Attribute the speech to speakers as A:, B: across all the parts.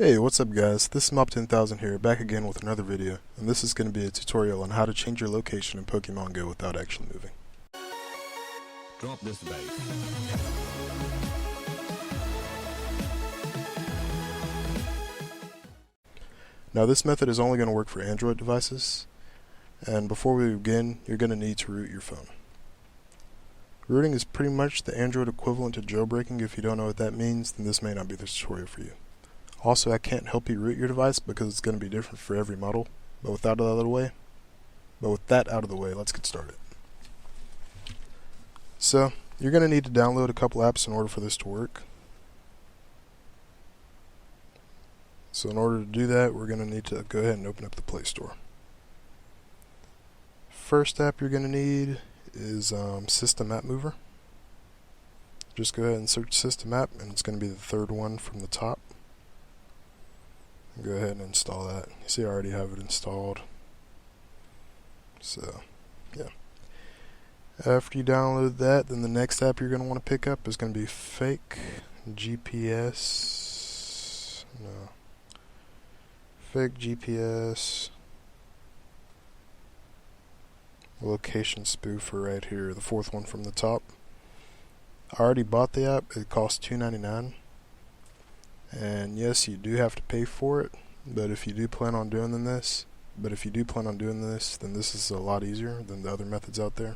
A: Hey, what's up guys? This is Mob10000 here, back again with another video, and this is going to be a tutorial on how to change your location in Pokemon GO without actually moving.
B: Drop this base.
A: Now this method is only going to work for Android devices, and before we begin, you're going to need to root your phone. Rooting is pretty much the Android equivalent to jailbreaking. If you don't know what that means, then this may not be the tutorial for you. Also, I can't help you root your device because it's going to be different for every model, but with that out of the way, let's get started. So, you're going to need to download a couple apps in order for this to work. So in order to do that, we're going to need to go ahead and open up the Play Store. First app you're going to need is System App Mover. Just go ahead and search System App, and it's going to be the third one from the top. Go ahead and install that. You see I already have it installed. So, yeah. After you download that, then the next app you're going to want to pick up is going to be Fake GPS. Fake GPS Location Spoofer right here, the fourth one from the top. I already bought the app. It costs $2.99. And yes, you do have to pay for it, but if you do plan on doing this, then this is a lot easier than the other methods out there.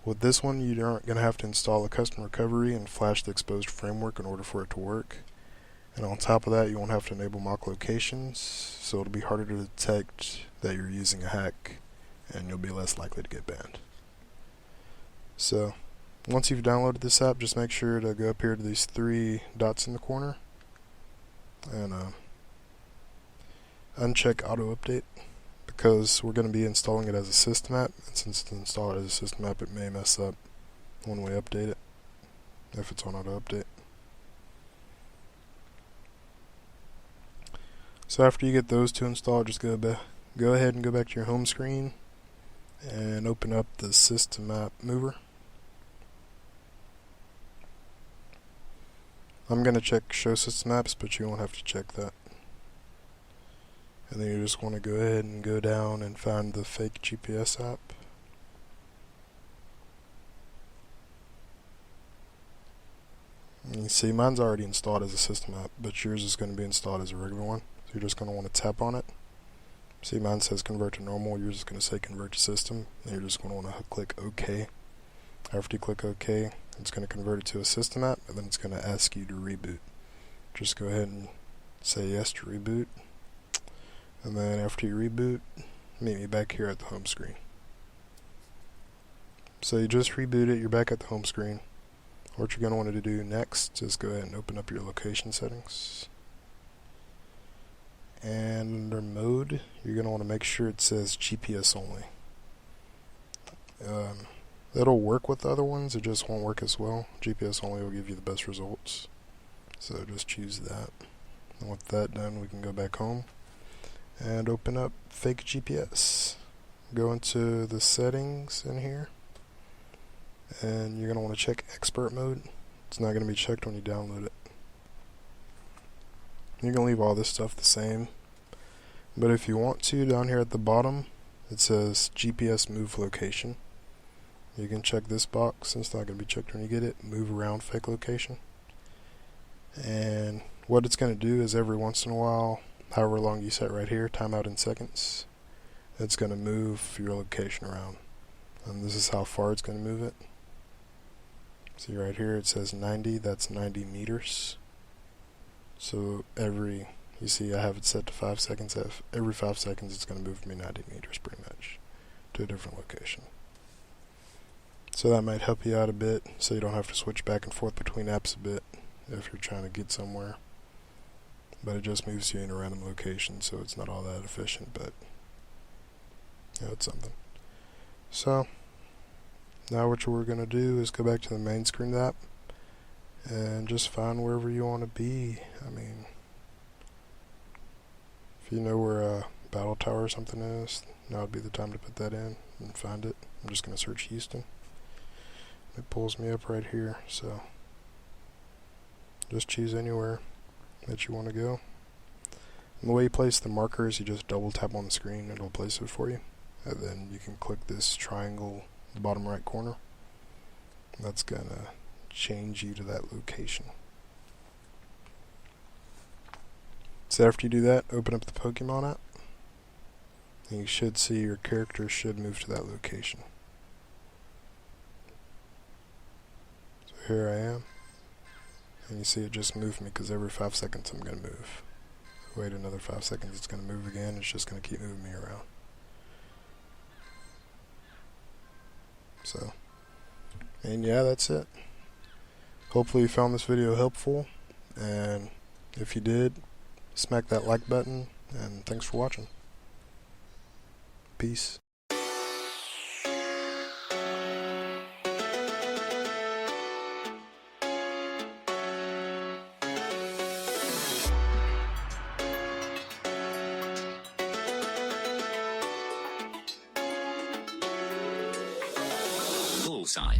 A: With this one, you aren't going to have to install a custom recovery and flash the exposed framework in order for it to work. And on top of that, you won't have to enable mock locations, so it'll be harder to detect that you're using a hack, and you'll be less likely to get banned. So, once you've downloaded this app, just make sure to go up here to these three dots in the corner and uncheck auto update, because we're going to be installing it as a system app, and since it's installed as a system app, it may mess up when we update it if it's on auto update. So after you get those two installed, just go ahead and go back to your home screen and open up the System App Mover. I'm going to check Show System Apps, but you won't have to check that. And then you just want to go ahead and go down and find the Fake GPS app. And you see, mine's already installed as a system app, but yours is going to be installed as a regular one. So you're just going to want to tap on it. See, mine says convert to normal, yours is going to say convert to system. And you're just going to want to click OK. After you click OK, it's going to convert it to a system app, and then it's going to ask you to reboot. Just go ahead and say yes to reboot. And then after you reboot, meet me back here at the home screen. So you just reboot it, you're back at the home screen. What you're going to want to do next is go ahead and open up your location settings. And under mode, you're going to want to make sure it says GPS only. It'll work with the other ones, it just won't work as well. GPS only will give you the best results. So just choose that. And with that done, we can go back home and open up Fake GPS. Go into the settings in here, and you're going to want to check expert mode. It's not going to be checked when you download it. You can leave all this stuff the same, but if you want to, down here at the bottom it says GPS move location. You can check this box, and it's not going to be checked when you get it. Move around fake location. And what it's going to do is every once in a while, however long you set right here, timeout in seconds, it's going to move your location around. And this is how far it's going to move it. See right here it says 90, that's 90 meters. So you see I have it set to 5 seconds. Every 5 seconds it's going to move me 90 meters pretty much to a different location. So that might help you out a bit, so you don't have to switch back and forth between apps a bit if you're trying to get somewhere. But it just moves you in a random location, so it's not all that efficient, but it's something. So now what we're going to do is go back to the main screen of the app and just find wherever you want to be. I mean, if you know where a battle tower or something is, now would be the time to put that in and find it. I'm just going to search Houston. It pulls me up right here, so just choose anywhere that you want to go. And the way you place the markers, you just double tap on the screen, it'll place it for you. And then you can click this triangle in the bottom right corner. That's gonna change you to that location. So after you do that, open up the Pokemon app. And you should see your character should move to that location. So here I am. And you see it just moved me because every 5 seconds I'm going to move. Wait another 5 seconds, it's going to move again. It's just going to keep moving me around. So, and yeah, that's it. Hopefully you found this video helpful. And if you did, smack that like button. And thanks for watching. Peace.
B: Bullseye.